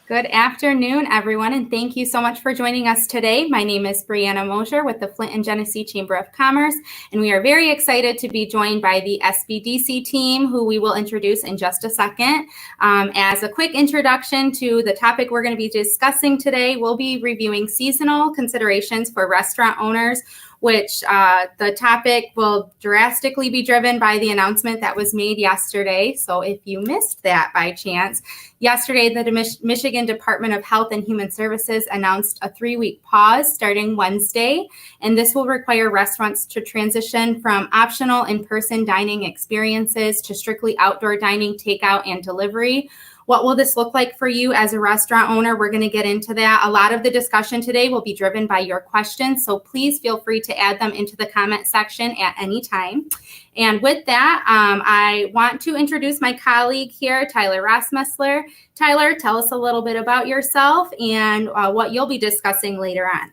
Good afternoon, everyone, and thank you so much for joining us today. My name is Brianna Mosier with the Flint and Genesee Chamber of Commerce, and we are very excited to be joined by the SBDC team, who we will introduce in just a second. As a quick introduction to the topic we're going to be discussing today, we'll be reviewing seasonal considerations for restaurant owners, which the topic will drastically be driven by the announcement that was made yesterday. So if you missed that by chance, yesterday the Michigan Department of Health and Human Services announced a 3-week pause starting Wednesday, and this will require restaurants to transition from optional in-person dining experiences to strictly outdoor dining, takeout, and delivery. What will this look like for you as a restaurant owner? We're going to get into that. A lot of the discussion today will be driven by your questions, so please feel free to add them into the comment section at any time. And with that, I want to introduce my colleague here, Tyler Rossmessler. Tyler, tell us a little bit about yourself and what you'll be discussing later on.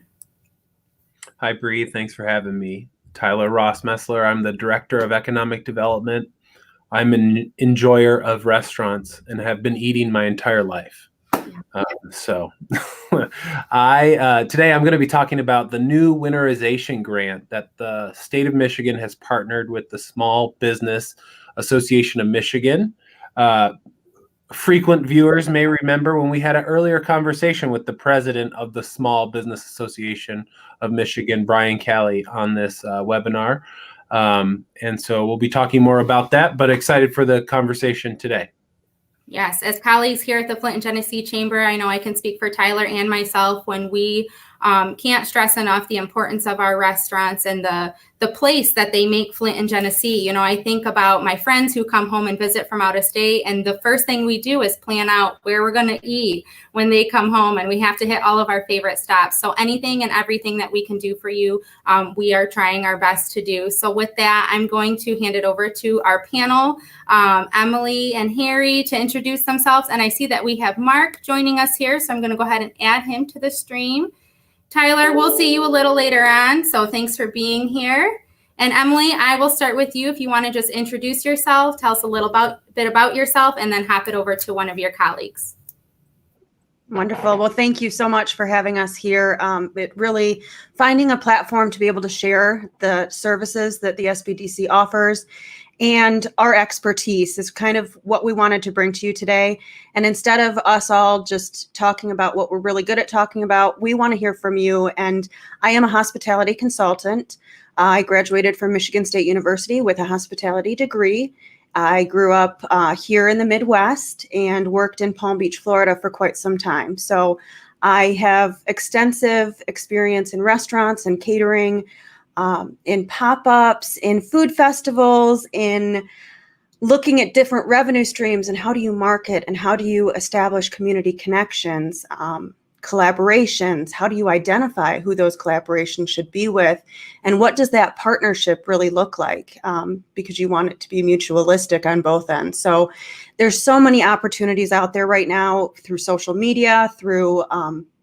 Hi, Bree. Thanks for having me. Tyler Rossmessler. I'm the Director of Economic Development. I'm an enjoyer of restaurants and have been eating my entire life. Today I'm going to be talking about the new Winterization Grant that the state of Michigan has partnered with the Small Business Association of Michigan. Frequent viewers may remember when we had an earlier conversation with the president of the Small Business Association of Michigan, Brian Calley, on this webinar. And so we'll be talking more about that, but excited for the conversation today. Yes, as colleagues here at the Flint and Genesee Chamber, I know I can speak for Tyler and myself when we can't stress enough the importance of our restaurants and the place that they make Flint and Genesee. You know, I think about my friends who come home and visit from out of state, and the first thing we do is plan out where we're going to eat when they come home, and we have to hit all of our favorite stops. So anything and everything that we can do for you, we are trying our best to do. So with that, I'm going to hand it over to our panel, Emily and Harry, to introduce themselves. And I see that we have Mark joining us here, so I'm going to go ahead and add him to the stream. Tyler, we'll see you a little later on, so thanks for being here. And Emily, I will start with you if you want to just introduce yourself, tell us a little bit about yourself, and then hop it over to one of your colleagues. Wonderful. Well, thank you so much for having us here. It really finding a platform to be able to share the services that the SBDC offers and our expertise is kind of what we wanted to bring to you today. And instead of us all just talking about what we're really good at talking about, we want to hear from you. And I am a hospitality consultant. I graduated from Michigan State University with a hospitality degree. I grew up here in the Midwest and worked in Palm Beach, Florida for quite some time. So I have extensive experience in restaurants and catering, in pop-ups, in food festivals, in looking at different revenue streams and how do you market and how do you establish community connections, collaborations, how do you identify who those collaborations should be with, and what does that partnership really look like, because you want it to be mutualistic on both ends. So there's so many opportunities out there right now through social media, through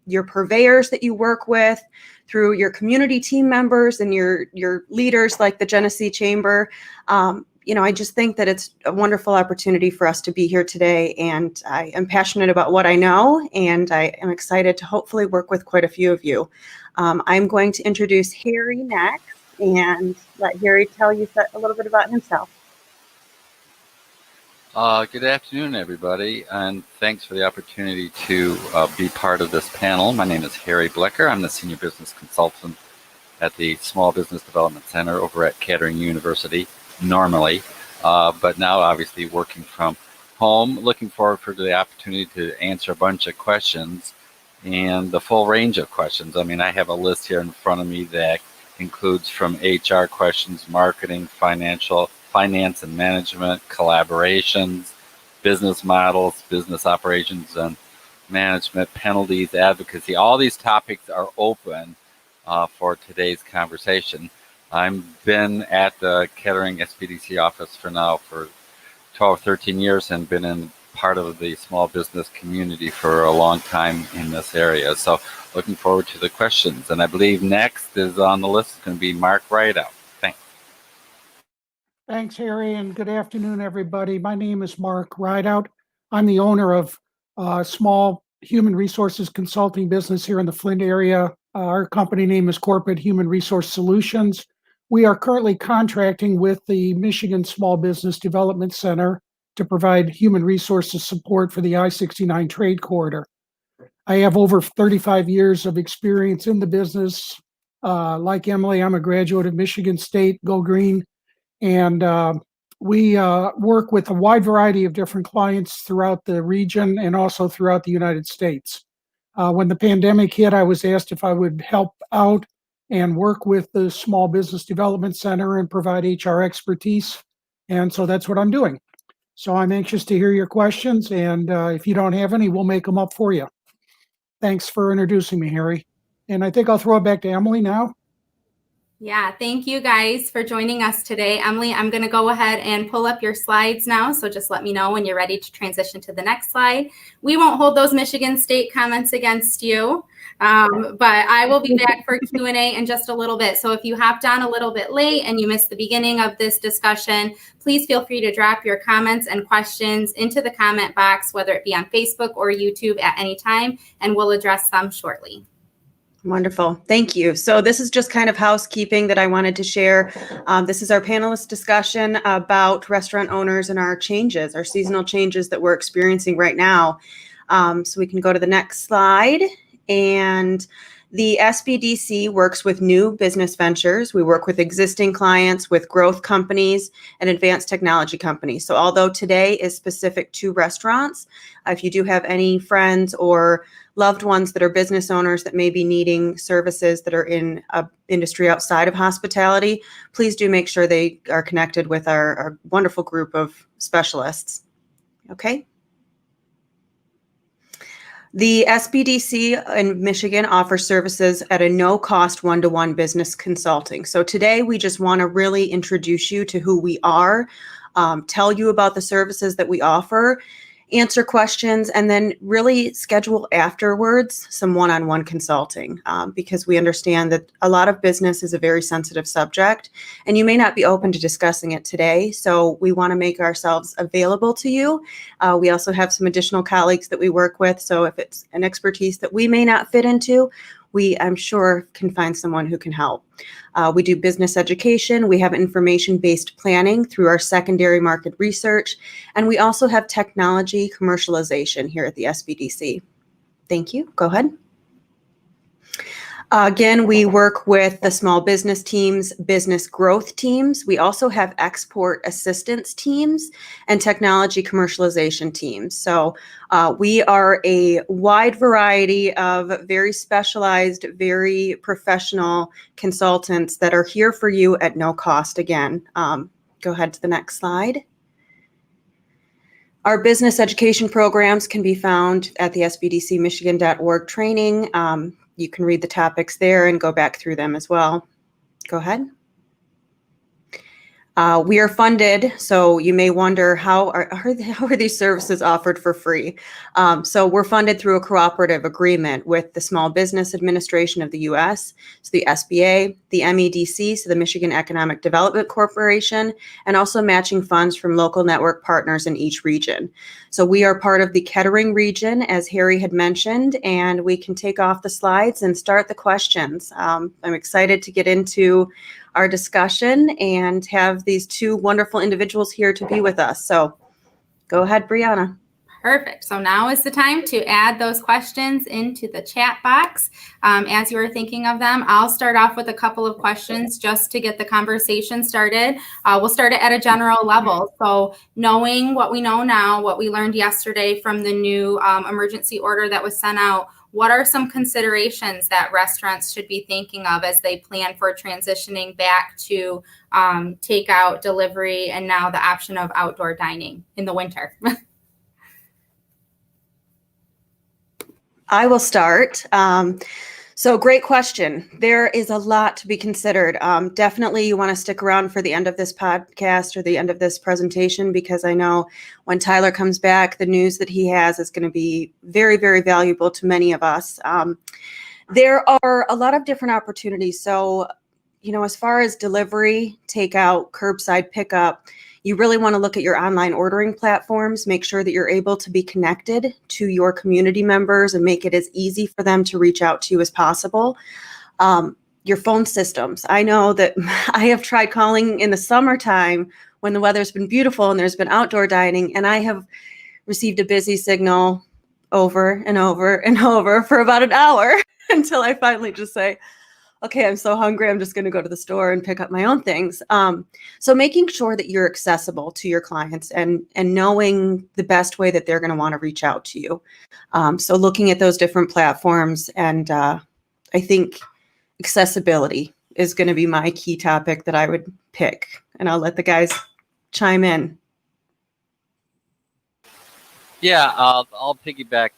your purveyors that you work with, through your community team members and your leaders like the Genesee Chamber. I just think that it's a wonderful opportunity for us to be here today, and I am passionate about what I know, and I am excited to hopefully work with quite a few of you. I'm going to introduce Harry next and let Harry tell you a little bit about himself. Good afternoon, everybody, and thanks for the opportunity to be part of this panel. My name is Harry Blecker. I'm the Senior Business Consultant at the Small Business Development Center over at Kettering University, normally, but now obviously working from home. Looking forward for the opportunity to answer a bunch of questions and the full range of questions. I mean, I have a list here in front of me that includes from HR questions, marketing, finance and management, collaborations, business models, business operations and management, penalties, advocacy. All these topics are open for today's conversation. I've been at the Kettering SBDC office for 12, 13 years and been in part of the small business community for a long time in this area. So looking forward to the questions. And I believe next is on the list is going to be Mark Rideout. Thanks. Thanks, Harry, and good afternoon, everybody. My name is Mark Rideout. I'm the owner of a small human resources consulting business here in the Flint area. Our company name is Corporate Human Resource Solutions. We are currently contracting with the Michigan Small Business Development Center to provide human resources support for the I-69 trade corridor. I have over 35 years of experience in the business. Like Emily, I'm a graduate of Michigan State, go green. And we work with a wide variety of different clients throughout the region and also throughout the United States. When the pandemic hit, I was asked if I would help out and work with the Small Business Development Center and provide HR expertise. And so that's what I'm doing. So I'm anxious to hear your questions. And if you don't have any, we'll make them up for you. Thanks for introducing me, Harry. And I think I'll throw it back to Emily now. Yeah, thank you guys for joining us today. Emily, I'm going to go ahead and pull up your slides now, so just let me know when you're ready to transition to the next slide. We won't hold those Michigan State comments against you, but I will be back for Q&A in just a little bit. So if you hopped on a little bit late and you missed the beginning of this discussion, please feel free to drop your comments and questions into the comment box, whether it be on Facebook or YouTube at any time, and we'll address them shortly. Wonderful. Thank you. So this is just kind of housekeeping that I wanted to share. This is our panelist discussion about restaurant owners and our changes, our seasonal changes that we're experiencing right now. So we can go to the next slide. And the SBDC works with new business ventures. We work with existing clients, with growth companies, and advanced technology companies. So although today is specific to restaurants, if you do have any friends or loved ones that are business owners that may be needing services that are in an industry outside of hospitality, please do make sure they are connected with our wonderful group of specialists. Okay. The SBDC in Michigan offers services at a no-cost one-to-one business consulting. So today we just want to really introduce you to who we are, tell you about the services that we offer, answer questions, and then really schedule afterwards some one-on-one consulting because we understand that a lot of business is a very sensitive subject and you may not be open to discussing it today. So we want to make ourselves available to you. We also have some additional colleagues that we work with. So if it's an expertise that we may not fit into, we, I'm sure, can find someone who can help. We do business education. We have information-based planning through our secondary market research. And we also have technology commercialization here at the SBDC. Thank you. Go ahead. Again, we work with the small business teams, business growth teams. We also have export assistance teams and technology commercialization teams. So we are a wide variety of very specialized, very professional consultants that are here for you at no cost. Again, go ahead to the next slide. Our business education programs can be found at the sbdcmichigan.org training. You can read the topics there and go back through them as well. Go ahead. We are funded, so you may wonder how are these services offered for free? So we're funded through a cooperative agreement with the Small Business Administration of the U.S., so the SBA, the MEDC, so the Michigan Economic Development Corporation, and also matching funds from local network partners in each region. So we are part of the Kettering region, as Harry had mentioned, and we can take off the slides and start the questions. I'm excited to get into our discussion and have these two wonderful individuals here to be with us. So go ahead, Brianna. Perfect. So now is the time to add those questions into the chat box. As you are thinking of them, I'll start off with a couple of questions just to get the conversation started. We'll start it at a general level. So knowing what we know now, what we learned yesterday from the new emergency order that was sent out, what are some considerations that restaurants should be thinking of as they plan for transitioning back to takeout, delivery, and now the option of outdoor dining in the winter? I will start. So great question. There is a lot to be considered. Definitely you want to stick around for the end of this podcast or the end of this presentation, because I know when Tyler comes back, the news that he has is going to be very, very valuable to many of us. There are a lot of different opportunities. So, you know, as far as delivery, takeout, curbside pickup, You really want to look at your online ordering platforms, make sure that you're able to be connected to your community members and make it as easy for them to reach out to you as possible. Your phone systems. I know that I have tried calling in the summertime when the weather's been beautiful and there's been outdoor dining, and I have received a busy signal over and over and over for about an hour until I finally just say, okay, I'm so hungry, I'm just going to go to the store and pick up my own things. So making sure that you're accessible to your clients and knowing the best way that they're going to want to reach out to you. So looking at those different platforms, and I think accessibility is going to be my key topic that I would pick. And I'll let the guys chime in. Yeah, I'll piggyback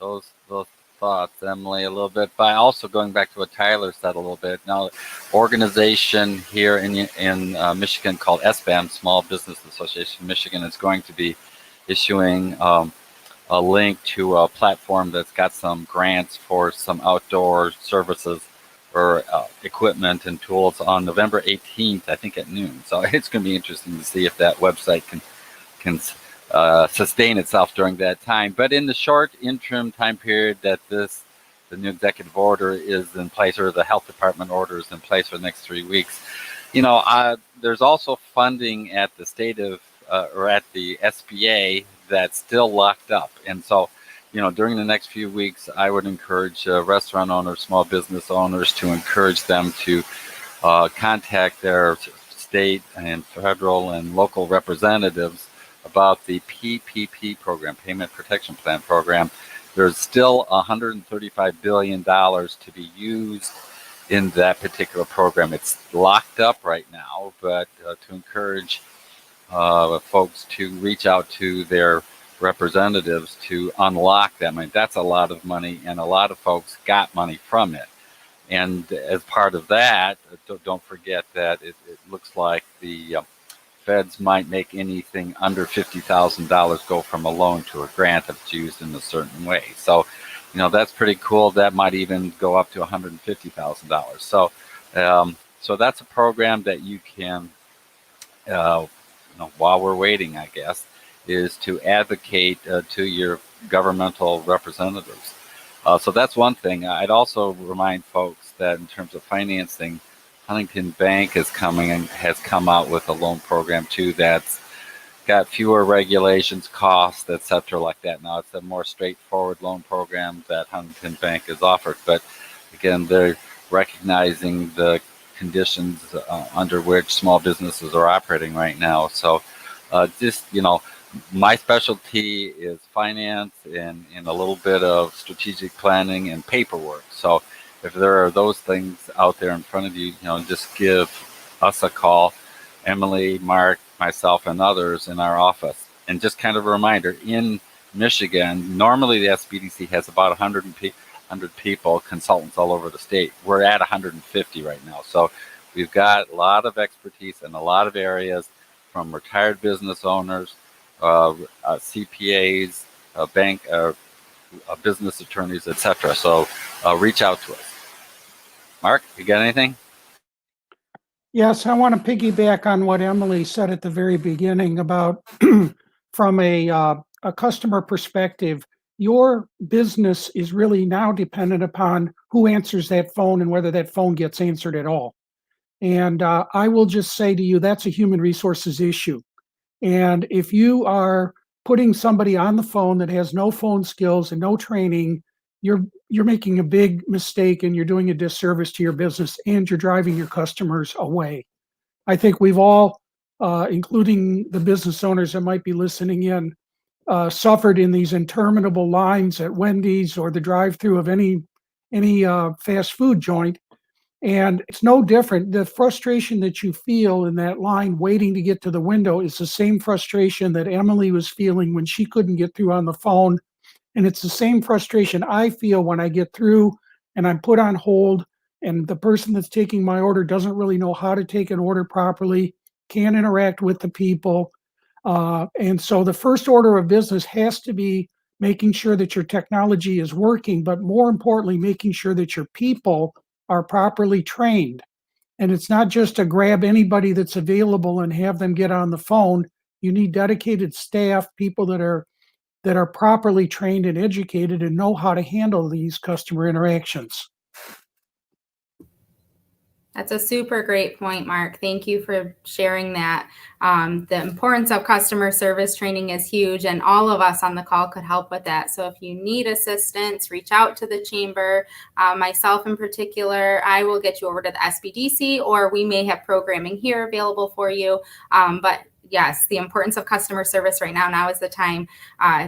those thoughts, Emily, a little bit by also going back to what Tyler said a little bit. Now, organization here in Michigan called SBAM, Small Business Association Michigan, is going to be issuing a link to a platform that's got some grants for some outdoor services or equipment and tools on November 18th, I think at noon. So it's going to be interesting to see if that website can sustain itself during that time. But in the short interim time period that the new executive order is in place, or the health department order is in place for the next 3 weeks, there's also funding at the state of or at the SBA that's still locked up. And so, during the next few weeks, I would encourage restaurant owners, small business owners, to encourage them to contact their state and federal and local representatives about the PPP program, Payment Protection Plan program. There's still $135 billion to be used in that particular program. It's locked up right now, but to encourage folks to reach out to their representatives to unlock that money. That's a lot of money, and a lot of folks got money from it. And as part of that, don't forget that it looks like the feds might make anything under $50,000 go from a loan to a grant if it's used in a certain way. So, that's pretty cool. That might even go up to $150,000. So, so that's a program that you can, while we're waiting, I guess, is to advocate to your governmental representatives. So that's one thing. I'd also remind folks that in terms of financing, Huntington Bank has come out with a loan program too that's got fewer regulations, costs, etc. like that. Now it's a more straightforward loan program that Huntington Bank has offered, but again, they're recognizing the conditions under which small businesses are operating right now. So my specialty is finance and a little bit of strategic planning and paperwork. So if there are those things out there in front of you, just give us a call, Emily, Mark, myself, and others in our office. And just kind of a reminder, in Michigan, normally the SBDC has about 100 people, consultants all over the state. We're at 150 right now. So we've got a lot of expertise in a lot of areas, from retired business owners, CPAs, bank, business attorneys, etc. So reach out to us. Mark, you got anything? Yes, I want to piggyback on what Emily said at the very beginning about from a customer perspective, your business is really now dependent upon who answers that phone and whether that phone gets answered at all. And I will just say to you, that's a human resources issue. And if you are putting somebody on the phone that has no phone skills and no training, you're making a big mistake, and you're doing a disservice to your business, and you're driving your customers away. I think we've all, including the business owners that might be listening in, suffered in these interminable lines at Wendy's or the drive-through of any fast food joint. And it's no different. The frustration that you feel in that line waiting to get to the window is the same frustration that Emily was feeling when she couldn't get through on the phone. And it's the same frustration I feel when I get through and I'm put on hold, and the person that's taking my order doesn't really know how to take an order properly, can't interact with the people. And so the first order of business has to be making sure that your technology is working, but more importantly, making sure that your people are properly trained. And it's not just to grab anybody that's available and have them get on the phone. You need dedicated staff, people that are properly trained and educated and know how to handle these customer interactions. That's a super great point, Mark. Thank you for sharing that. The importance of customer service training is huge, and all of us on the call could help with that. So if you need assistance, reach out to the chamber. Myself in particular, I will get you over to the SBDC, or we may have programming here available for you. But yes, the importance of customer service right now. Now is the time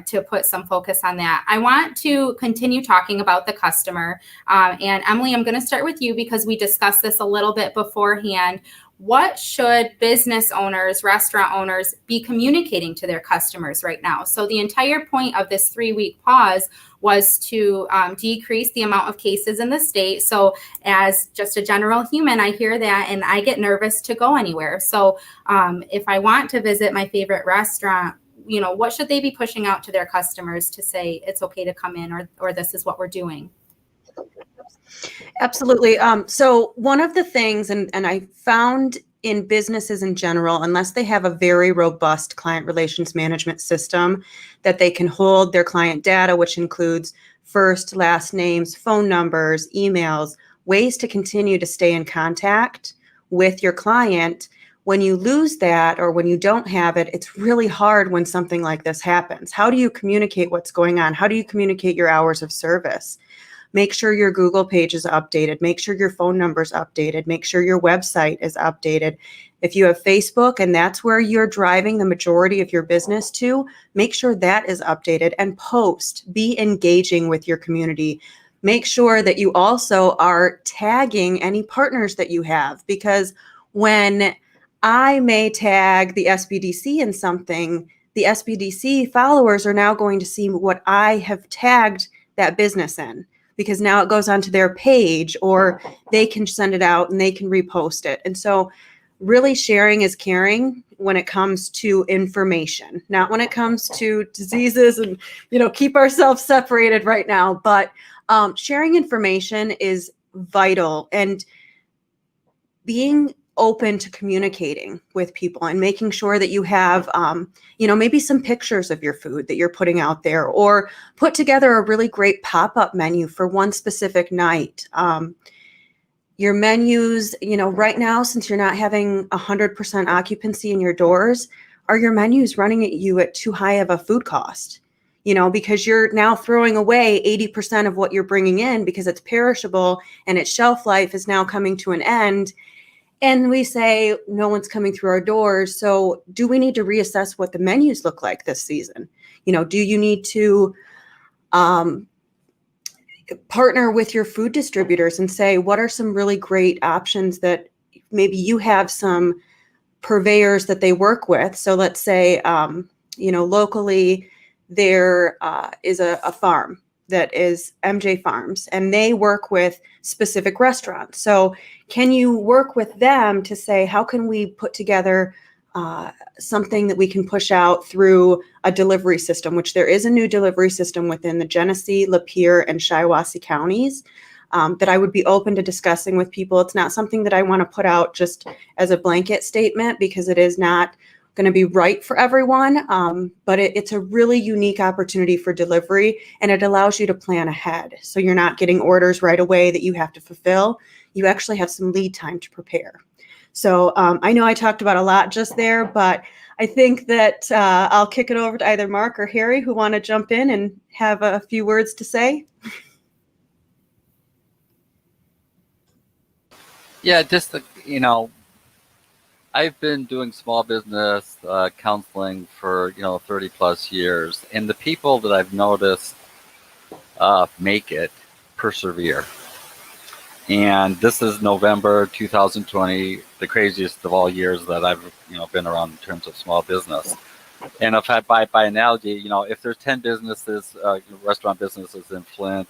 to put some focus on that. I want to continue talking about the customer. And Emily, I'm going to start with you because we discussed this a little bit beforehand. What should business owners, restaurant owners be communicating to their customers right now? So the entire point of this 3-week pause was to decrease the amount of cases in the state. So as just a general human, I hear that and I get nervous to go anywhere. So if I want to visit my favorite restaurant, what should they be pushing out to their customers to say it's okay to come in, or this is what we're doing? Absolutely. So one of the things, and I found in businesses in general, unless they have a very robust client relations management system that they can hold their client data, which includes first, last names, phone numbers, emails, ways to continue to stay in contact with your client. When you lose that, or when you don't have it, it's really hard when something like this happens. How do you communicate what's going on? How do you communicate your hours of service? Make sure your Google page is updated. Make sure your phone number is updated. Make sure your website is updated. If you have Facebook and that's where you're driving the majority of your business to, make sure that is updated and post. Be engaging with your community. Make sure that you also are tagging any partners that you have, because when I may tag the SBDC in something, the SBDC followers are now going to see what I have tagged that business in, because now it goes onto their page, or they can send it out and they can repost it. And so really sharing is caring when it comes to information, not when it comes to diseases and, keep ourselves separated right now. But sharing information is vital, and being open to communicating with people and making sure that you have, maybe some pictures of your food that you're putting out there, or put together a really great pop-up menu for one specific night. Your menus, right now, since you're not having 100% occupancy in your doors, are your menus running at you at too high of a food cost? Because you're now throwing away 80% of what you're bringing in because it's perishable and its shelf life is now coming to an end. And we say, no one's coming through our doors. So do we need to reassess what the menus look like this season? Do you need to partner with your food distributors and say, what are some really great options that maybe you have some purveyors that they work with? So let's say, locally there is a farm that is MJ Farms, and they work with specific restaurants. So can you work with them to say, how can we put together something that we can push out through a delivery system, which there is a new delivery system within the Genesee, Lapeer, and Shiawassee counties that I would be open to discussing with people. It's not something that I want to put out just as a blanket statement, because it is not going to be right for everyone, but it's a really unique opportunity for delivery, and it allows you to plan ahead. So you're not getting orders right away that you have to fulfill. You actually have some lead time to prepare. So I know I talked about a lot just there, but I think that I'll kick it over to either Mark or Harry, who want to jump in and have a few words to say. Yeah, just, I've been doing small business counseling for 30 plus years, and the people that I've noticed make it persevere. And this is November 2020, the craziest of all years that I've been around in terms of small business. And if I by analogy, if there's 10 businesses, restaurant businesses in Flint,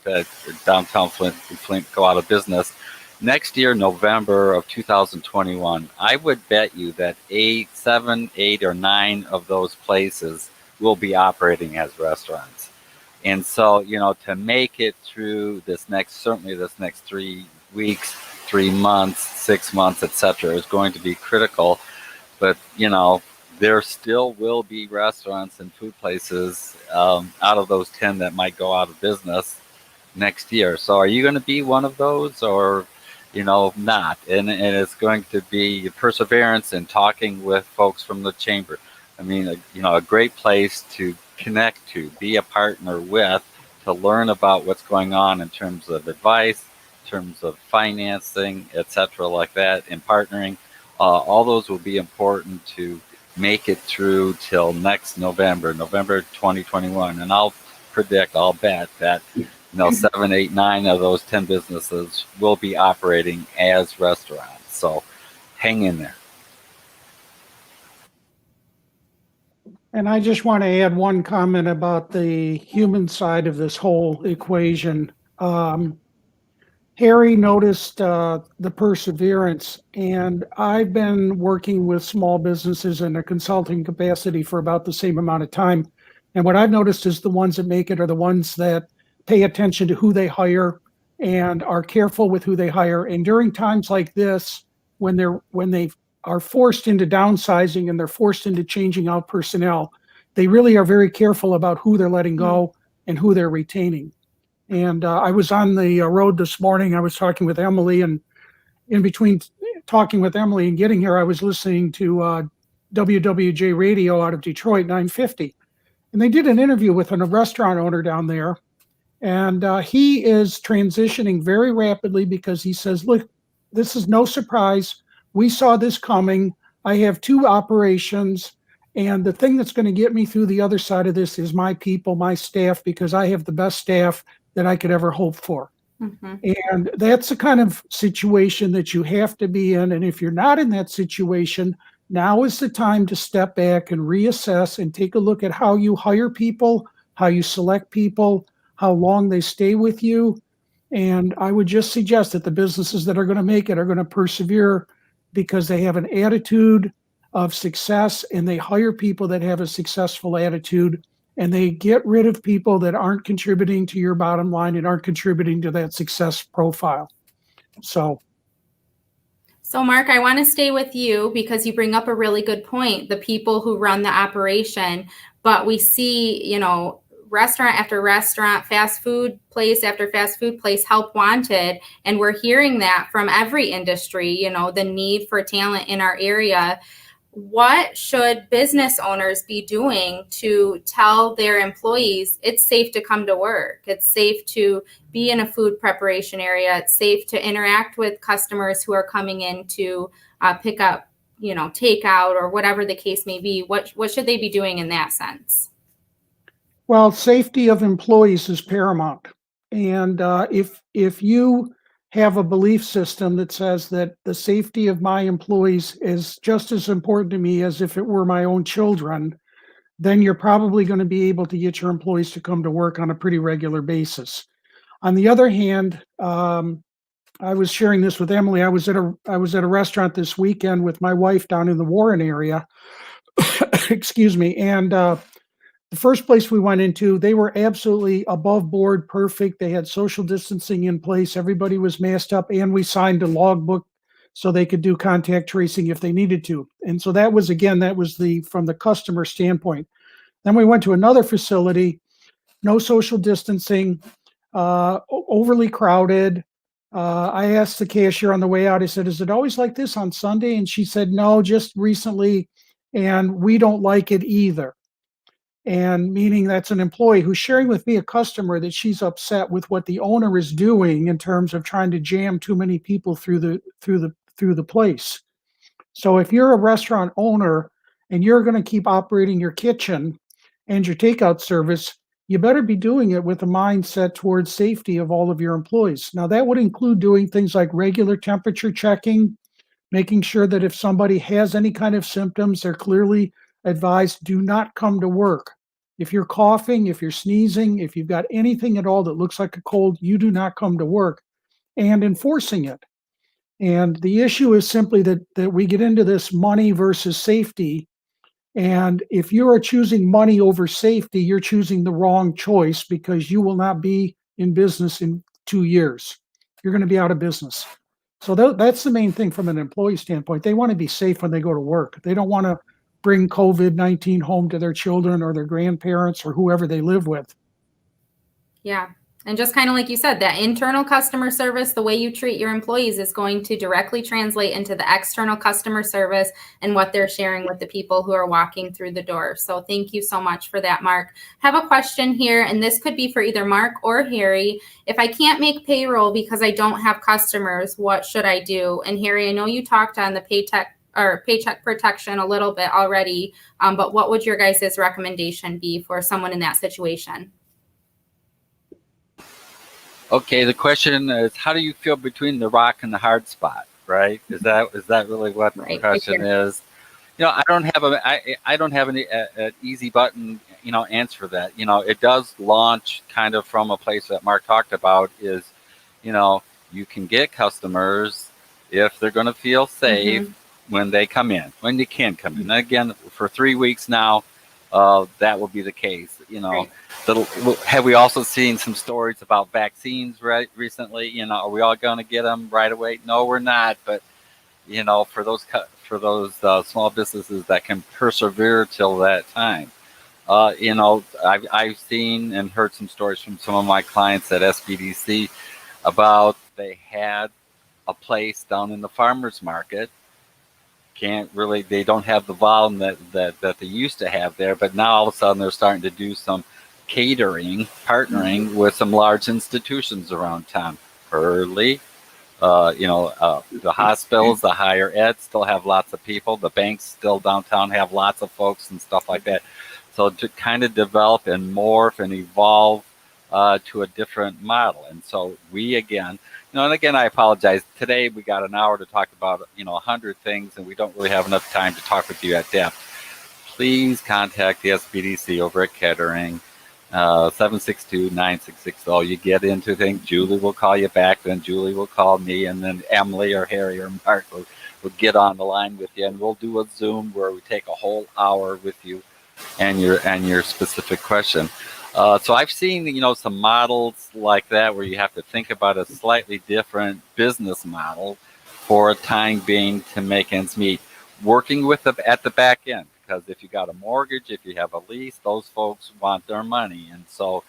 downtown Flint go out of business. Next year, November of 2021, I would bet you that 7, 8, or 9 of those places will be operating as restaurants. And so, to make it through certainly this next 3 weeks, 3 months, 6 months, etc., is going to be critical. But, there still will be restaurants and food places out of those 10 that might go out of business next year. So are you going to be one of those, or, not? And it's going to be perseverance and talking with folks from the chamber. I mean, a great place to connect to, be a partner with, to learn about what's going on in terms of advice, in terms of financing, etc., like that, and partnering. All those will be important to make it through till next November 2021. And I'll bet that 7, 8, 9 of those 10 businesses will be operating as restaurants. So hang in there. And I just want to add one comment about the human side of this whole equation. Harry noticed the perseverance, and I've been working with small businesses in a consulting capacity for about the same amount of time. And what I've noticed is the ones that make it are the ones that pay attention to who they hire and are careful with who they hire. And during times like this, when they are forced into downsizing and they're forced into changing out personnel, they really are very careful about who they're letting go and who they're retaining. And I was on the road this morning. I was talking with Emily, and in between talking with Emily and getting here, I was listening to WWJ radio out of Detroit, 950. And they did an interview with a restaurant owner down there. And he is transitioning very rapidly because he says, look, this is no surprise. We saw this coming. I have 2 operations. And the thing that's going to get me through the other side of this is my people, my staff, because I have the best staff that I could ever hope for. Mm-hmm. And that's the kind of situation that you have to be in. And if you're not in that situation, now is the time to step back and reassess and take a look at how you hire people, how you select people, how long they stay with you. And I would just suggest that the businesses that are going to make it are going to persevere because they have an attitude of success, and they hire people that have a successful attitude, and they get rid of people that aren't contributing to your bottom line and aren't contributing to that success profile. So Mark, I want to stay with you because you bring up a really good point, the people who run the operation. But we see, restaurant after restaurant, fast food place after fast food place, help wanted. And we're hearing that from every industry, the need for talent in our area. What should business owners be doing to tell their employees it's safe to come to work? It's safe to be in a food preparation area. It's safe to interact with customers who are coming in to pick up, takeout or whatever the case may be. What should they be doing in that sense? Well, safety of employees is paramount. And if you have a belief system that says that the safety of my employees is just as important to me as if it were my own children, then you're probably going to be able to get your employees to come to work on a pretty regular basis. On the other hand, I was sharing this with Emily. I was at a restaurant this weekend with my wife down in the Warren area. Excuse me. And the first place we went into, they were absolutely above board, perfect. They had social distancing in place. Everybody was masked up, and we signed a logbook so they could do contact tracing if they needed to. And so that was from the customer standpoint. Then we went to another facility, no social distancing, overly crowded. I asked the cashier on the way out, I said, is it always like this on Sunday? And she said, no, just recently, and we don't like it either. And meaning that's an employee who's sharing with me, a customer, that she's upset with what the owner is doing in terms of trying to jam too many people through the place. So if you're a restaurant owner and you're going to keep operating your kitchen and your takeout service, you better be doing it with a mindset towards safety of all of your employees. Now, that would include doing things like regular temperature checking, making sure that if somebody has any kind of symptoms, they're clearly advised, do not come to work. If you're coughing, if you're sneezing, if you've got anything at all that looks like a cold, you do not come to work, and enforcing it. And the issue is simply that we get into this money versus safety. And if you are choosing money over safety, you're choosing the wrong choice, because you will not be in business in 2 years. You're going to be out of business. So that's the main thing from an employee standpoint. They want to be safe when they go to work. They don't want to bring COVID-19 home to their children or their grandparents or whoever they live with. Yeah. And just kind of like you said, that internal customer service, the way you treat your employees is going to directly translate into the external customer service and what they're sharing with the people who are walking through the door. So thank you so much for that, Mark. I have a question here, and this could be for either Mark or Harry. If I can't make payroll because I don't have customers, what should I do? And Harry, I know you talked on the paycheck protection a little bit already, but what would your guys' recommendation be for someone in that situation? Okay, the question is, how do you feel between the rock and the hard spot, right? Is that really what the question is? I don't have an easy button, answer for that. It does launch kind of from a place that Mark talked about is, you can get customers if they're going to feel safe when they come in, when they can come in. And again, for 3 weeks now, that will be the case. Right. Have we also seen some stories about vaccines recently? Are we all going to get them right away? No, we're not. But for those small businesses that can persevere till that time, I've seen and heard some stories from some of my clients at SBDC about they had a place down in the farmers market. They don't have the volume that they used to have there, but now all of a sudden they're starting to do some catering, partnering with some large institutions around town. Early, the hospitals, the higher ed still have lots of people. The banks still downtown have lots of folks and stuff like that. So to kind of develop and morph and evolve to a different model. And so we again, and again, I apologize. Today we got an hour to talk about 100 things, and we don't really have enough time to talk with you at depth. Please contact the SBDC over at Kettering, 762-9660. You get into things, Julie will call you back, then Julie will call me, and then Emily or Harry or Mark will get on the line with you, and we'll do a Zoom where we take a whole hour with you and your specific question. So I've seen, some models like that where you have to think about a slightly different business model for a time being to make ends meet, working with them at the back end. Because if you got a mortgage, if you have a lease, those folks want their money. And so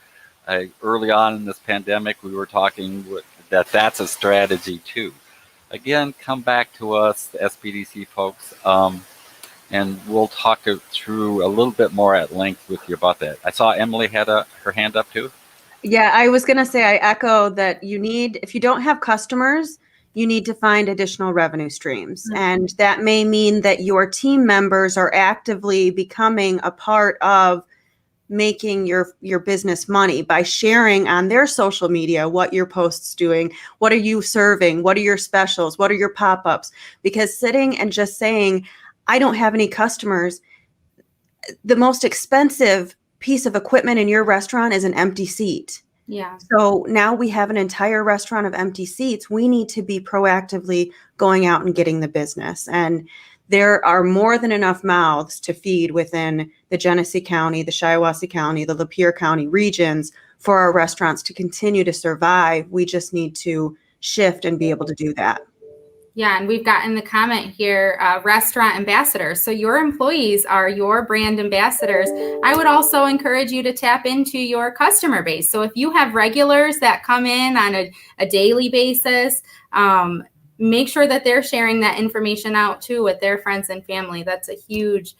early on in this pandemic, we were talking that's a strategy too. Again, come back to us, the SBDC folks, and we'll talk through a little bit more at length with you about that. I saw Emily had her hand up too. Yeah, I was going to say, I echo that if you don't have customers, you need to find additional revenue streams. And that may mean that your team members are actively becoming a part of making your business money by sharing on their social media what your post's doing, what are you serving, what are your specials, what are your pop-ups, because sitting and just saying, I don't have any customers, the most expensive piece of equipment in your restaurant is an empty seat. Yeah. So now we have an entire restaurant of empty seats. We need to be proactively going out and getting the business. And there are more than enough mouths to feed within the Genesee County, the Shiawassee County, the Lapeer County regions for our restaurants to continue to survive. We just need to shift and be able to do that. Yeah, and we've gotten the comment here, restaurant ambassadors. So your employees are your brand ambassadors. I would also encourage you to tap into your customer base. So if you have regulars that come in on a daily basis, make sure that they're sharing that information out too with their friends and family. That's a huge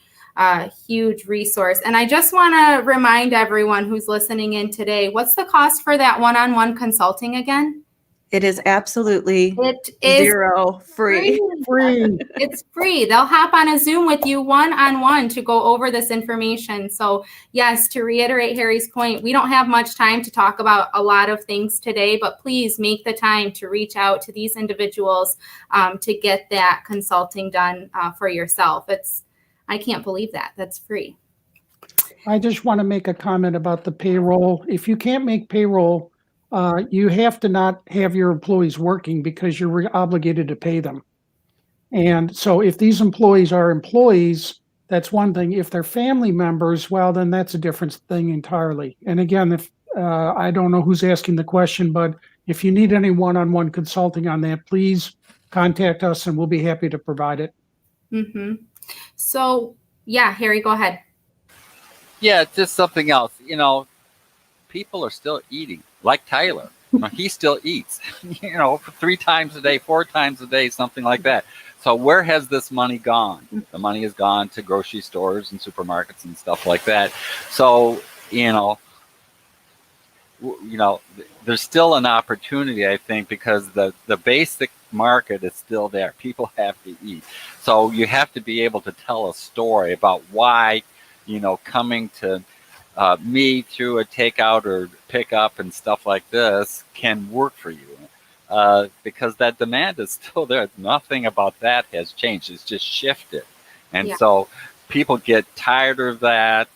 resource. And I just want to remind everyone who's listening in today, what's the cost for that one-on-one consulting again? It is absolutely zero, free. It's free. They'll hop on a Zoom with you one-on-one to go over this information. So yes, to reiterate Harry's point, we don't have much time to talk about a lot of things today, but please make the time to reach out to these individuals to get that consulting done for yourself. I can't believe that. That's free. I just want to make a comment about the payroll. If you can't make payroll, you have to not have your employees working because you're obligated to pay them. And so if these employees are employees, that's one thing. If they're family members, well, then that's a different thing entirely. And again, if I don't know who's asking the question, but If you need any one-on-one consulting on that, please contact us and we'll be happy to provide it. Mm-hmm. So, yeah, Harry, go ahead. Yeah, just something else. People are still eating, like Tyler. He still eats, 3 times a day, 4 times a day, something like that. So where has this money gone? The money has gone to grocery stores and supermarkets and stuff like that. So, there's still an opportunity, I think, because the basic market is still there. People have to eat. So you have to be able to tell a story about why, coming to me through a takeout or pickup and stuff like this can work for you. Because that demand is still there. Nothing about that has changed. It's just shifted. And so people get tired of that,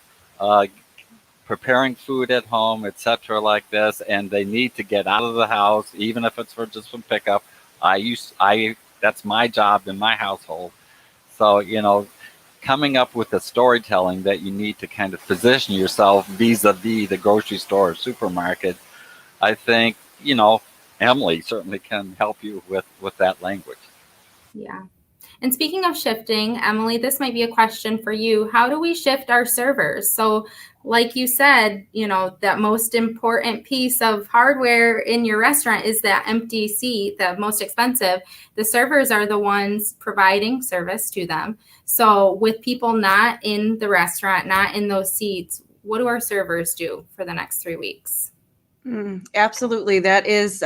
preparing food at home, etc., like this, and they need to get out of the house, even if it's for just some pickup. That's my job in my household. So, coming up with a storytelling that you need to kind of position yourself vis-a-vis the grocery store or supermarket, I think, Emily certainly can help you with that language. Yeah. And speaking of shifting, Emily, this might be a question for you. How do we shift our servers? So like you said, that most important piece of hardware in your restaurant is that empty seat, the most expensive. The servers are the ones providing service to them. So with people not in the restaurant, not in those seats, what do our servers do for the next 3 weeks? Absolutely. That is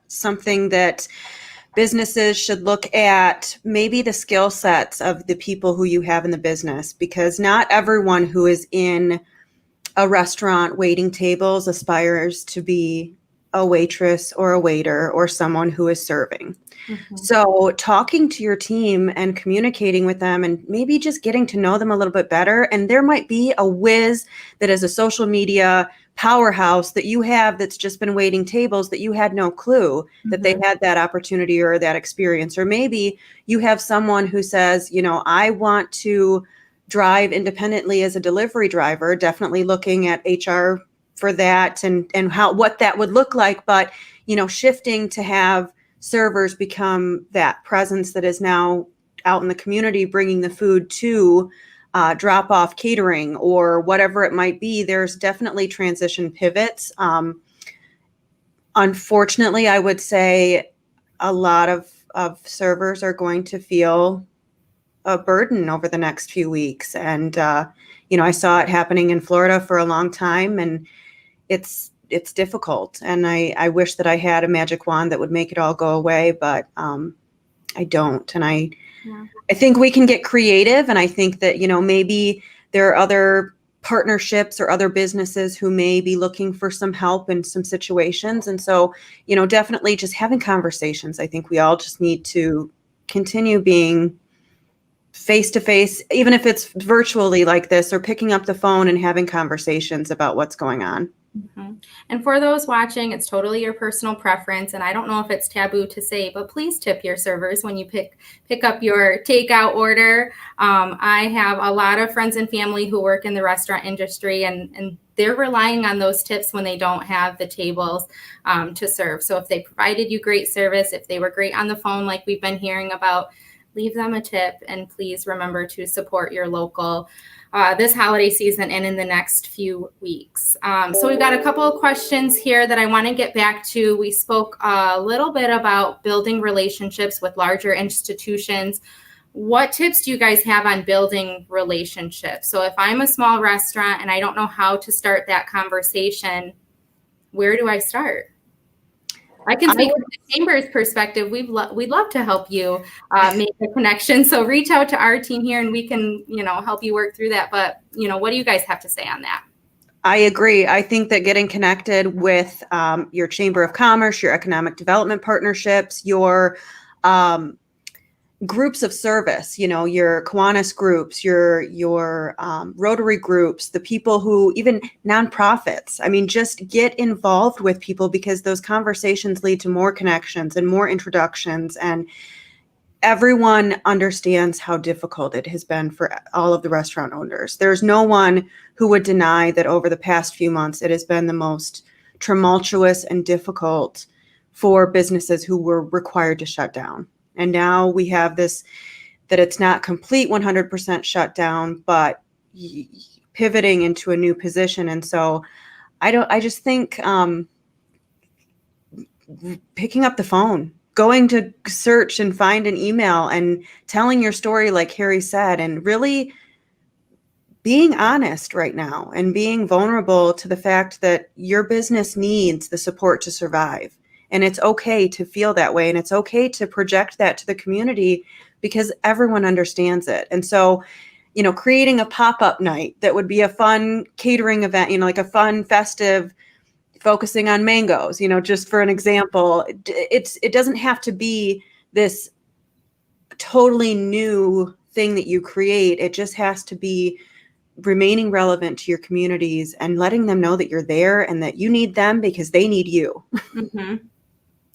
something that businesses should look at, maybe the skill sets of the people who you have in the business, because not everyone who is in a restaurant waiting tables aspires to be a waitress or a waiter or someone who is serving. Mm-hmm. So talking to your team and communicating with them and maybe just getting to know them a little bit better. And there might be a whiz that is a social media powerhouse that you have that's just been waiting tables that you had no clue that they had that opportunity or that experience. Or maybe you have someone who says, I want to drive independently as a delivery driver, definitely looking at HR for that and what that would look like. But, shifting to have servers become that presence that is now out in the community, bringing the food to drop off catering or whatever it might be. There's definitely transition pivots. Unfortunately, I would say a lot of servers are going to feel a burden over the next few weeks. And, I saw it happening in Florida for a long time, and it's difficult. And I wish that I had a magic wand that would make it all go away, but I don't. And I think we can get creative. And I think that, maybe there are other partnerships or other businesses who may be looking for some help in some situations. And so, definitely just having conversations. I think we all just need to continue being face-to-face, even if it's virtually like this, or picking up the phone and having conversations about what's going on. Mm-hmm. And for those watching, it's totally your personal preference. And I don't know if it's taboo to say, but please tip your servers when you pick up your takeout order. I have a lot of friends and family who work in the restaurant industry, and they're relying on those tips when they don't have the tables to serve. So if they provided you great service, if they were great on the phone, like we've been hearing about, leave them a tip, and please remember to support your local this holiday season and in the next few weeks. So we've got a couple of questions here that I want to get back to. We spoke a little bit about building relationships with larger institutions. What tips do you guys have on building relationships? So if I'm a small restaurant and I don't know how to start that conversation, where do I start? I can speak from the Chamber's perspective. We'd love to help you make a connection. So reach out to our team here and we can, help you work through that. But, what do you guys have to say on that? I agree. I think that getting connected with your Chamber of Commerce, your economic development partnerships, your groups of service, your Kiwanis groups, your Rotary groups, the people who, even nonprofits, just get involved with people, because those conversations lead to more connections and more introductions. And everyone understands how difficult it has been for all of the restaurant owners. There's no one who would deny that over the past few months, it has been the most tumultuous and difficult for businesses who were required to shut down. And now we have this, that it's not complete 100% shutdown, but pivoting into a new position. And so I just think picking up the phone, going to search and find an email and telling your story, like Harry said, and really being honest right now and being vulnerable to the fact that your business needs the support to survive. And it's okay to feel that way. And it's okay to project that to the community because everyone understands it. And so, you know, creating a pop-up night that would be a fun catering event, you know, like a fun festive focusing on mangoes, you know, just for an example, it doesn't have to be this totally new thing that you create. It just has to be remaining relevant to your communities and letting them know that you're there and that you need them because they need you. Mm-hmm.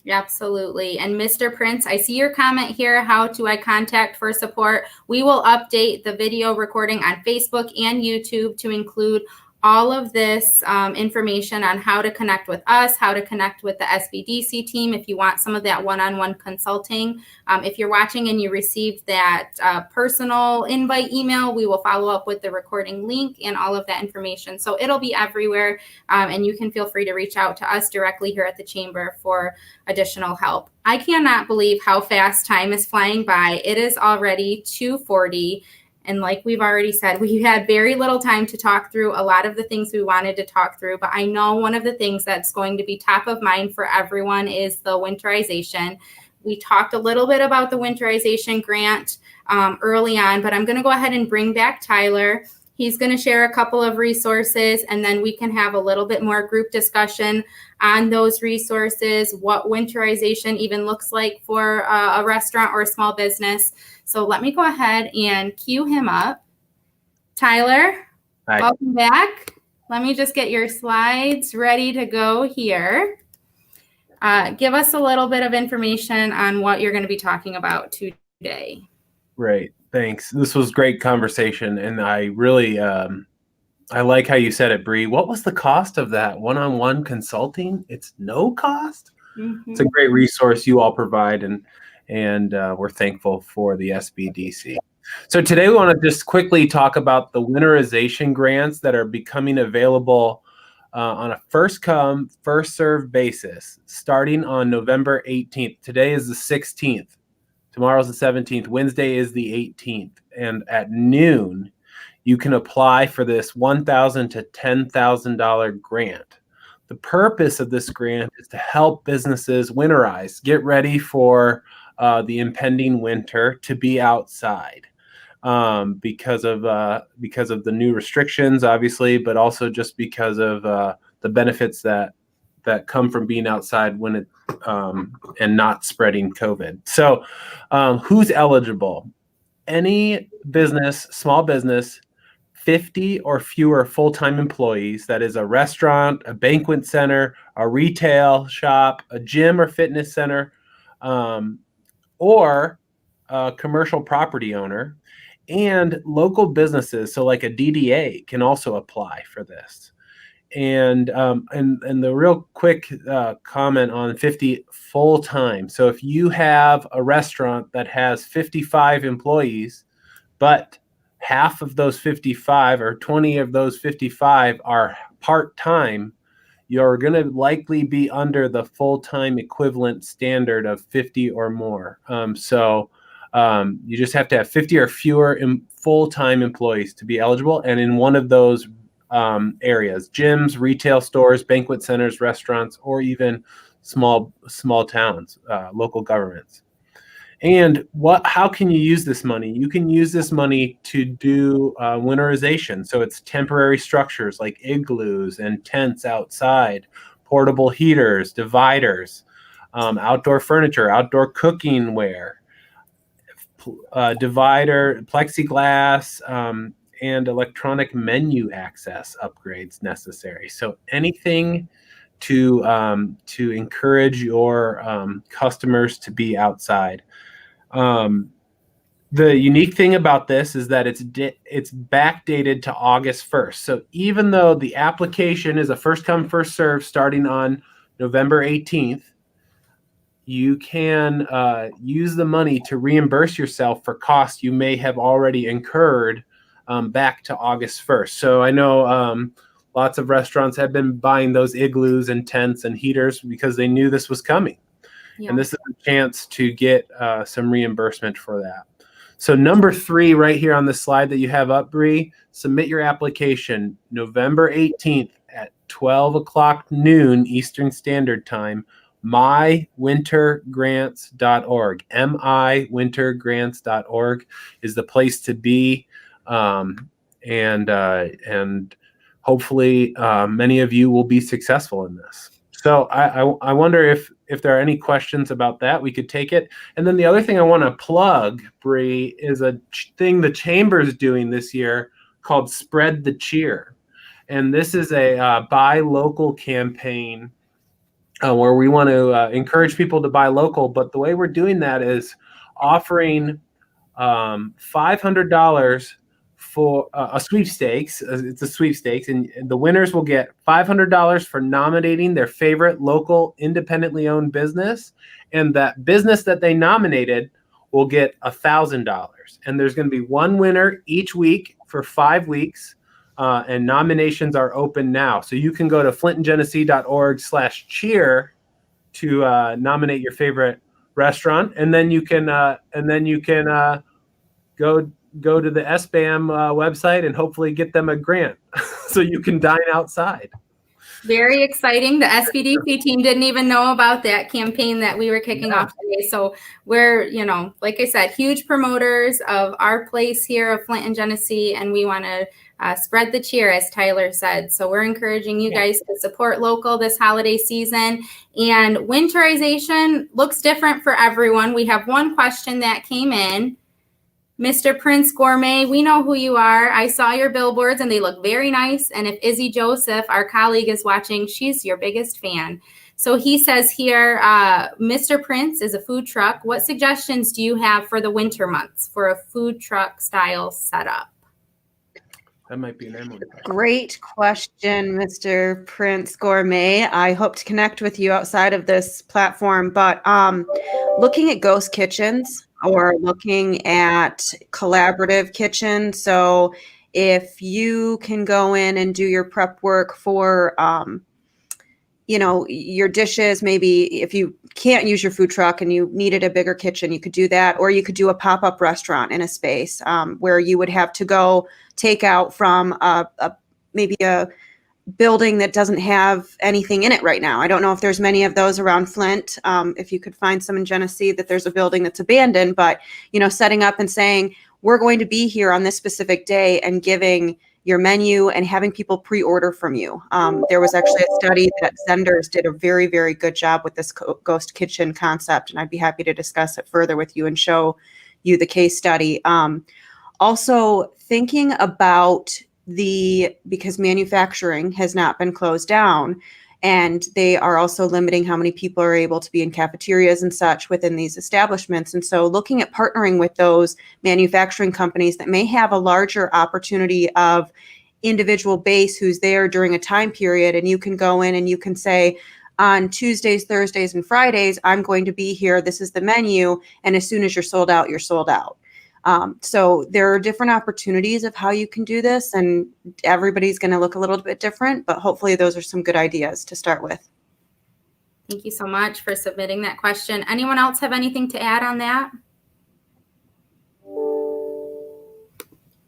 Absolutely. And Mr. Prince, I see your comment here. How do I contact for support? We will update the video recording on Facebook and YouTube to include all of this information on how to connect with us, how to connect with the SBDC team if you want some of that one-on-one consulting. If you're watching and you received that personal invite email, we will follow up with the recording link and all of that information. So it'll be everywhere, and you can feel free to reach out to us directly here at the Chamber for additional help. I cannot believe how fast time is flying by. It is already 2:40. And like we've already said, we had very little time to talk through a lot of the things we wanted to talk through. But I know one of the things that's going to be top of mind for everyone is the winterization. We talked a little bit about the winterization grant early on, but I'm going to go ahead and bring back Tyler. He's going to share a couple of resources, and then we can have a little bit more group discussion on those resources, what winterization even looks like for a restaurant or a small business. So let me go ahead and cue him up. Tyler, Hi. Welcome back. Let me just get your slides ready to go here. Give us a little bit of information on what you're going to be talking about today. Great. Thanks. This was great conversation. And I really, I like how you said it, Bree. What was the cost of that one-on-one consulting? It's no cost. Mm-hmm. It's a great resource you all provide. And we're thankful for the SBDC. So today we want to just quickly talk about the winterization grants that are becoming available on a first come, first served basis starting on November 18th. Today is the 16th. Tomorrow's the 17th. Wednesday is the 18th. And at noon, you can apply for this $1,000 to $10,000 grant. The purpose of this grant is to help businesses winterize, get ready for the impending winter, to be outside because of the new restrictions, obviously, but also just because of the benefits that come from being outside when it and not spreading COVID. So who's eligible? Any business, small business, 50 or fewer full-time employees, that is a restaurant, a banquet center, a retail shop, a gym or fitness center, or a commercial property owner, and local businesses. So like a DDA can also apply for this. And the real quick comment on 50 full-time. So if you have a restaurant that has 55 employees, but half of those 55 or 20 of those 55 are part-time, you're going to likely be under the full-time equivalent standard of 50 or more. So you just have to have 50 or fewer full-time employees to be eligible. And in one of those areas, gyms, retail stores, banquet centers, restaurants, or even small towns, local governments. And how can you use this money? You can use this money to do winterization. So it's temporary structures like igloos and tents outside, portable heaters, dividers, outdoor furniture, outdoor cooking ware, divider, plexiglass, and electronic menu access upgrades necessary. So anything to encourage your customers to be outside. The unique thing about this is that it's backdated to August 1st. So even though the application is a first come, first serve starting on November 18th, you can use the money to reimburse yourself for costs you may have already incurred back to August 1st. So I know lots of restaurants have been buying those igloos and tents and heaters because they knew this was coming. Yeah. And this is a chance to get some reimbursement for that. So number 3 right here on the slide that you have up, Bree, submit your application November 18th at 12 o'clock noon Eastern Standard Time, mywintergrants.org. mywintergrants.org is the place to be. And hopefully many of you will be successful in this. So I wonder if there are any questions about that, we could take it. And then the other thing I want to plug, Bree, is a thing the chamber is doing this year called Spread the Cheer. And this is a buy local campaign where we want to encourage people to buy local. But the way we're doing that is offering $500 for a sweepstakes. It's a sweepstakes, and the winners will get $500 for nominating their favorite local independently owned business, and that business that they nominated will get $1,000. And there's going to be one winner each week for 5 weeks, and nominations are open now. So you can go to flintandgenesee.org/cheer to nominate your favorite restaurant, and then you can go to the SBAM website and hopefully get them a grant so you can dine outside. Very exciting. The SBDC team didn't even know about that campaign that we were kicking off today. So we're, like I said, huge promoters of our place here of Flint and Genesee, and we want to spread the cheer, as Tyler said. So we're encouraging you guys to support local this holiday season. And winterization looks different for everyone. We have one question that came in. Mr. Prince Gourmet, we know who you are. I saw your billboards and they look very nice. And if Izzy Joseph, our colleague, is watching, she's your biggest fan. So he says here, Mr. Prince is a food truck. What suggestions do you have for the winter months for a food truck style setup? That might be an Emily question. Great question, Mr. Prince Gourmet. I hope to connect with you outside of this platform, but looking at ghost kitchens or looking at collaborative kitchens. So if you can go in and do your prep work for, your dishes, maybe if you can't use your food truck and you needed a bigger kitchen, you could do that. Or you could do a pop-up restaurant in a space where you would have to go take out from maybe a building that doesn't have anything in it right now. I don't know if there's many of those around Flint. If you could find some in Genesee that there's a building that's abandoned, but setting up and saying, we're going to be here on this specific day and giving your menu and having people pre-order from you. There was actually a study that Zenders did a very, very good job with this ghost kitchen concept, and I'd be happy to discuss it further with you and show you the case study. Also thinking about because manufacturing has not been closed down, and they are also limiting how many people are able to be in cafeterias and such within these establishments. And so looking at partnering with those manufacturing companies that may have a larger opportunity of individual base who's there during a time period, and you can go in and you can say, on Tuesdays, Thursdays, and Fridays, I'm going to be here. This is the menu. And as soon as you're sold out, you're sold out. So there are different opportunities of how you can do this, and everybody's going to look a little bit different, but hopefully those are some good ideas to start with. Thank you so much for submitting that question. Anyone else have anything to add on that?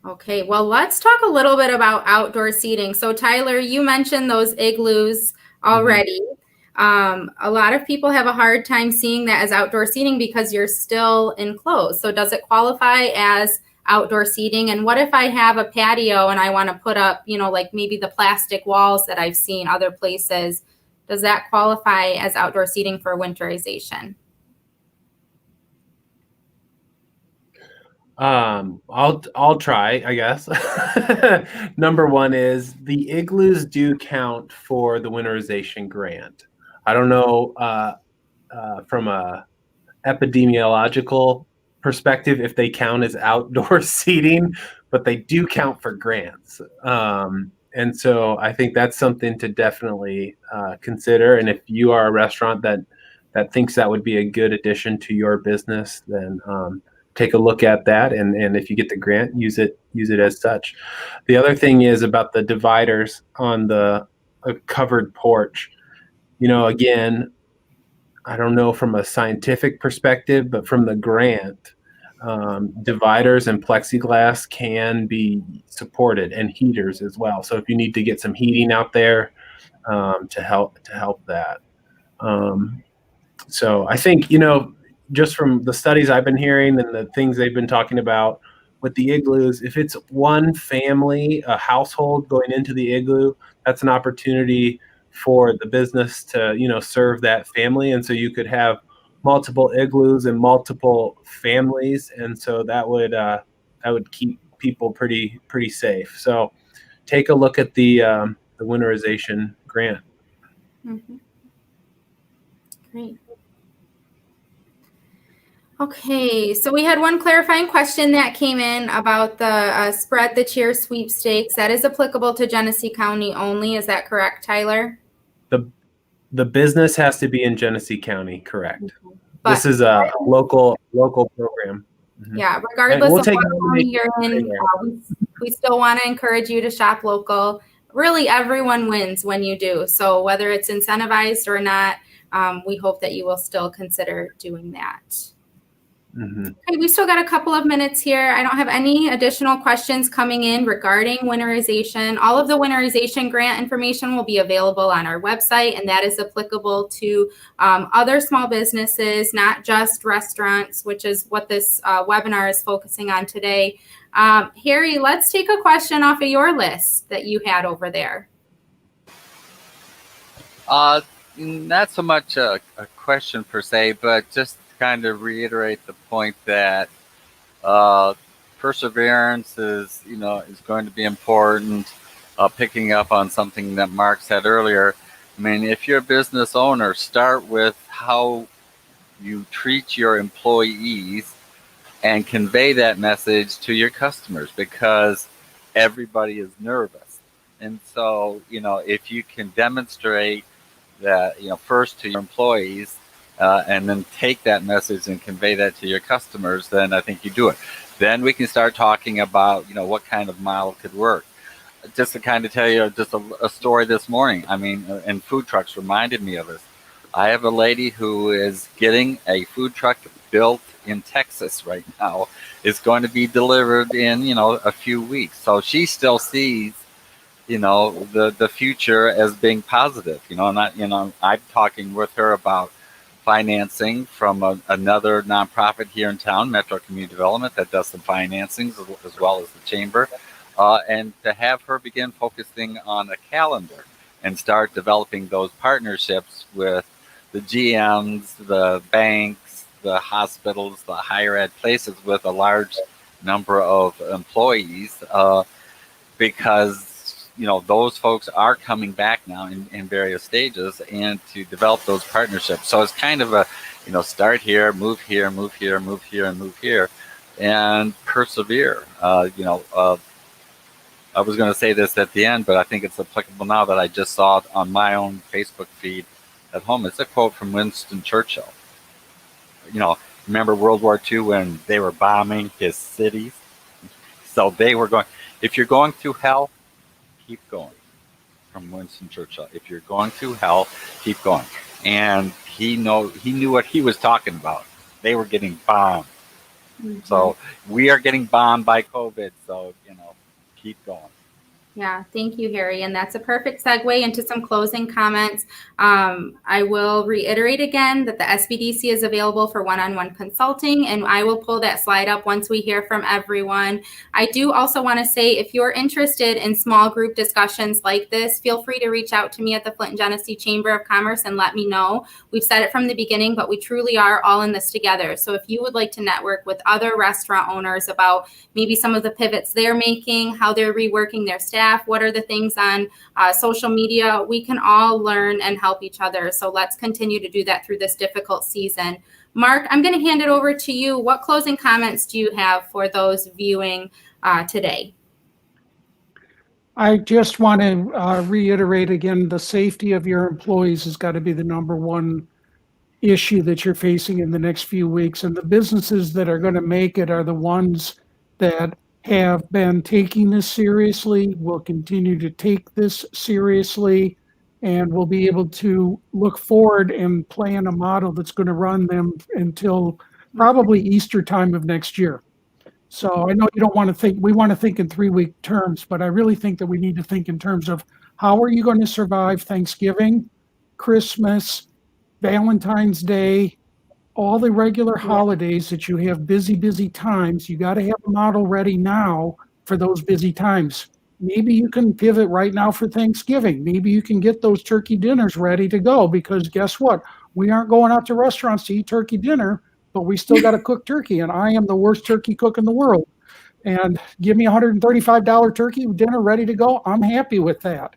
Okay, well, let's talk a little bit about outdoor seating. So Tyler, you mentioned those igloos already. A lot of people have a hard time seeing that as outdoor seating because you're still enclosed. So does it qualify as outdoor seating? And what if I have a patio and I want to put up, like maybe the plastic walls that I've seen other places? Does that qualify as outdoor seating for winterization? I'll try, I guess. Number one is the igloos do count for the winterization grant. I don't know from a epidemiological perspective if they count as outdoor seating, but they do count for grants. And so I think that's something to definitely consider. And if you are a restaurant that that thinks that would be a good addition to your business, then take a look at that. And if you get the grant, use it as such. The other thing is about the dividers on the covered porch. Again, I don't know from a scientific perspective, but from the grant, dividers and plexiglass can be supported, and heaters as well. So if you need to get some heating out there to help that. So I think, just from the studies I've been hearing and the things they've been talking about with the igloos, if it's one family, a household going into the igloo, that's an opportunity for the business to, serve that family. And so you could have multiple igloos and multiple families. And so that would keep people pretty safe. So take a look at the winterization grant. Mm-hmm. Great. Okay, so we had one clarifying question that came in about the spread the cheer sweepstakes. That is applicable to Genesee County only. Is that correct, Tyler? The business has to be in Genesee County, correct? But this is a local program. Mm-hmm. Yeah, regardless of what county you're in, we still want to encourage you to shop local. Really, everyone wins when you do. So whether it's incentivized or not, we hope that you will still consider doing that. Mm-hmm. Okay, we still got a couple of minutes here. I don't have any additional questions coming in regarding winterization. All of the winterization grant information will be available on our website, and that is applicable to other small businesses, not just restaurants, which is what this webinar is focusing on today. Harry, let's take a question off of your list that you had over there. Not so much a question per se, but just kind of reiterate the point that perseverance is going to be important. Picking up on something that Mark said earlier, I mean, if you're a business owner, start with how you treat your employees and convey that message to your customers, because everybody is nervous. And so, if you can demonstrate that, first to your employees, and then take that message and convey that to your customers, then I think you do it. Then we can start talking about, what kind of model could work. Just to kind of tell you just a story this morning, I mean, and food trucks reminded me of this. I have a lady who is getting a food truck built in Texas right now. It's going to be delivered in, a few weeks. So she still sees, the future as being positive, and I'm talking with her about financing from another nonprofit here in town, Metro Community Development, that does some financings as well as the chamber, and to have her begin focusing on a calendar and start developing those partnerships with the GMs, the banks, the hospitals, the higher ed places with a large number of employees, because those folks are coming back now in various stages, and to develop those partnerships. So it's kind of a, start here, move here, move here, move here, and move here, and persevere. I was going to say this at the end, but I think it's applicable now that I just saw it on my own Facebook feed at home. It's a quote from Winston Churchill. Remember World War II when they were bombing his cities? So they were going, if you're going through hell, keep going, from Winston Churchill. If you're going through hell, keep going. And he knew what he was talking about. They were getting bombed. Mm-hmm. So we are getting bombed by COVID. So, keep going. Yeah, thank you, Harry. And that's a perfect segue into some closing comments. I will reiterate again that the SBDC is available for one-on-one consulting, and I will pull that slide up once we hear from everyone. I do also want to say, if you're interested in small group discussions like this, feel free to reach out to me at the Flint and Genesee Chamber of Commerce and let me know. We've said it from the beginning, but we truly are all in this together. So if you would like to network with other restaurant owners about maybe some of the pivots they're making, how they're reworking their staff, what are the things on social media, we can all learn and help each other. So let's continue to do that through this difficult season. Mark, I'm going to hand it over to you. What closing comments do you have for those viewing today? I just want to reiterate again, the safety of your employees has got to be the number one issue that you're facing in the next few weeks. And the businesses that are going to make it are the ones that have been taking this seriously, will continue to take this seriously, and will be able to look forward and plan a model that's going to run them until probably Easter time of next year. So I know you don't want to think, we want to think in 3-week terms, but I really think that we need to think in terms of how are you going to survive Thanksgiving, Christmas, Valentine's Day, all the regular holidays that you have busy times. You got to have a model ready now for those busy times. Maybe you can pivot right now for Thanksgiving. Maybe you can get those turkey dinners ready to go, because guess what? We aren't going out to restaurants to eat turkey dinner, but we still got to cook turkey. And I am the worst turkey cook in the world. And give me $135 turkey dinner ready to go. I'm happy with that.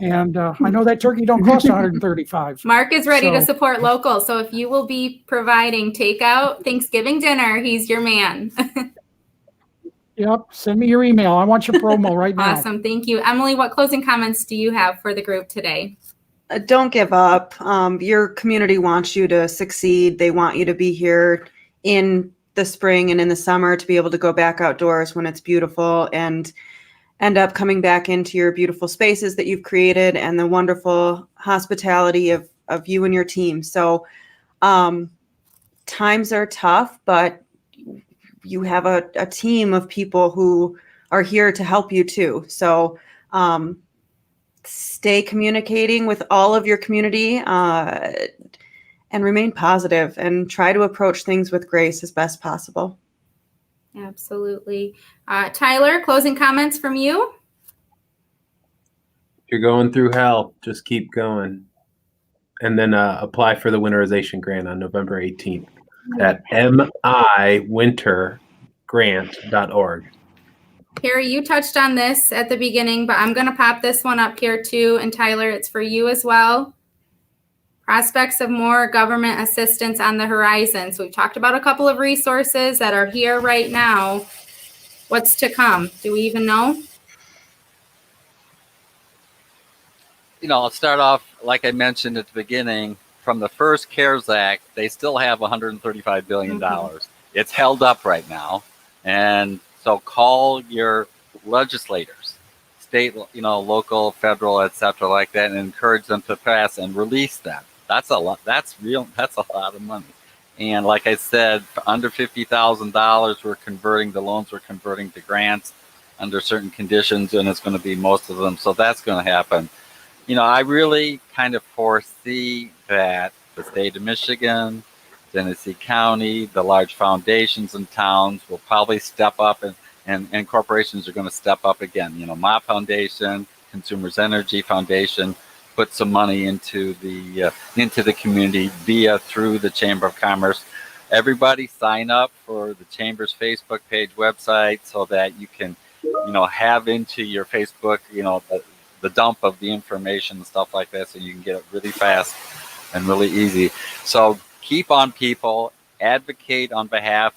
And I know that turkey don't cost $135. Mark is ready to support local. So if you will be providing takeout Thanksgiving dinner, he's your man. Yep. Send me your email. I want your promo right now. Awesome. Thank you. Emily, what closing comments do you have for the group today? Don't give up. Your community wants you to succeed. They want you to be here in the spring and in the summer to be able to go back outdoors when it's beautiful and end up coming back into your beautiful spaces that you've created and the wonderful hospitality of you and your team. So times are tough, but you have a team of people who are here to help you too. So stay communicating with all of your community and remain positive and try to approach things with grace as best possible. Absolutely. Tyler, closing comments from you? If you're going through hell, just keep going. And then apply for the Winterization Grant on November 18th at miwintergrant.org. Harry, you touched on this at the beginning, but I'm going to pop this one up here too. And Tyler, it's for you as well. Prospects of more government assistance on the horizon. So we've talked about a couple of resources that are here right now. What's to come? Do we even know? I'll start off, like I mentioned at the beginning, from the first CARES Act, they still have $135 billion. It's held up right now. And so call your legislators, state, local, federal, et cetera, like that, and encourage them to pass and release them. That's a lot. That's a lot of money. And like I said, under $50,000, the loans we're converting to grants under certain conditions, and it's going to be most of them. So that's going to happen. I really kind of foresee that the state of Michigan, Genesee County, the large foundations and towns will probably step up, and corporations are going to step up again. My foundation, Consumers Energy Foundation, put some money into the community through the Chamber of Commerce. Everybody sign up for the Chamber's Facebook page, website, so that you can, have into your Facebook, the dump of the information and stuff like that, so you can get it really fast and really easy. So keep on people, advocate on behalf,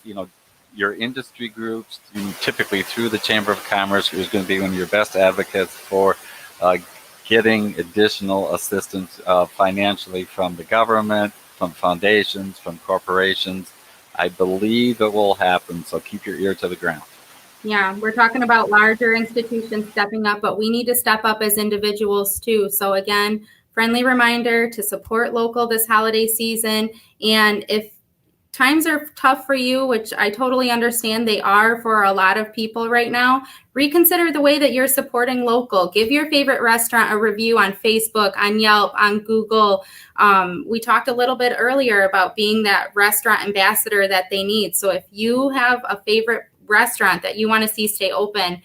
your industry groups, typically through the Chamber of Commerce is going to be one of your best advocates for getting additional assistance financially from the government, from foundations, from corporations. I believe it will happen, so keep your ear to the ground. Yeah, we're talking about larger institutions stepping up, but we need to step up as individuals too. So again, friendly reminder to support local this holiday season. And if times are tough for you, which I totally understand they are for a lot of people right now, reconsider the way that you're supporting local. Give your favorite restaurant a review on Facebook, on Yelp, on Google. We talked a little bit earlier about being that restaurant ambassador that they need. So if you have a favorite restaurant that you want to see stay open,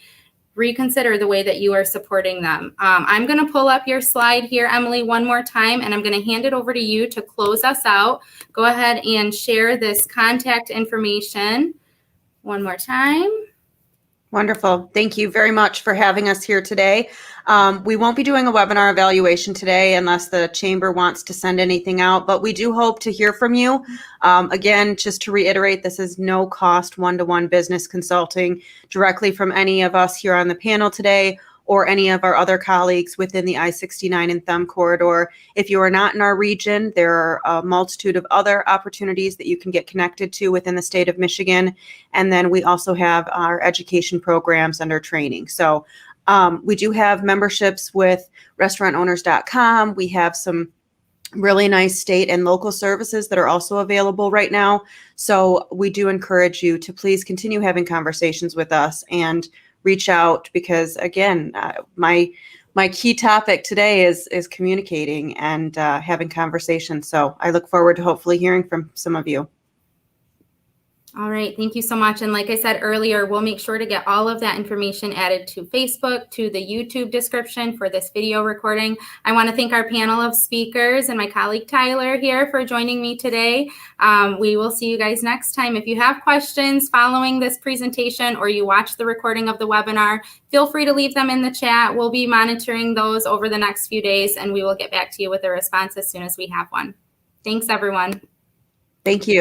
reconsider the way that you are supporting them. I'm going to pull up your slide here, Emily, one more time, and I'm going to hand it over to you to close us out. Go ahead and share this contact information one more time. Wonderful. Thank you very much for having us here today. We won't be doing a webinar evaluation today unless the Chamber wants to send anything out, but we do hope to hear from you. Again, just to reiterate, this is no cost one-to-one business consulting directly from any of us here on the panel today or any of our other colleagues within the I-69 and Thumb corridor. If you are not in our region, there are a multitude of other opportunities that you can get connected to within the state of Michigan. And then we also have our education programs and our training. So we do have memberships with restaurantowners.com. We have some really nice state and local services that are also available right now. So we do encourage you to please continue having conversations with us and reach out, because again, my key topic today is communicating and having conversations. So I look forward to hopefully hearing from some of you. All right, thank you so much. And like I said earlier, we'll make sure to get all of that information added to Facebook, to the YouTube description for this video recording. I want to thank our panel of speakers and my colleague Tyler here for joining me today. We will see you guys next time. If you have questions following this presentation or you watch the recording of the webinar, feel free to leave them in the chat. We'll be monitoring those over the next few days, and we will get back to you with a response as soon as we have one. Thanks, everyone. Thank you.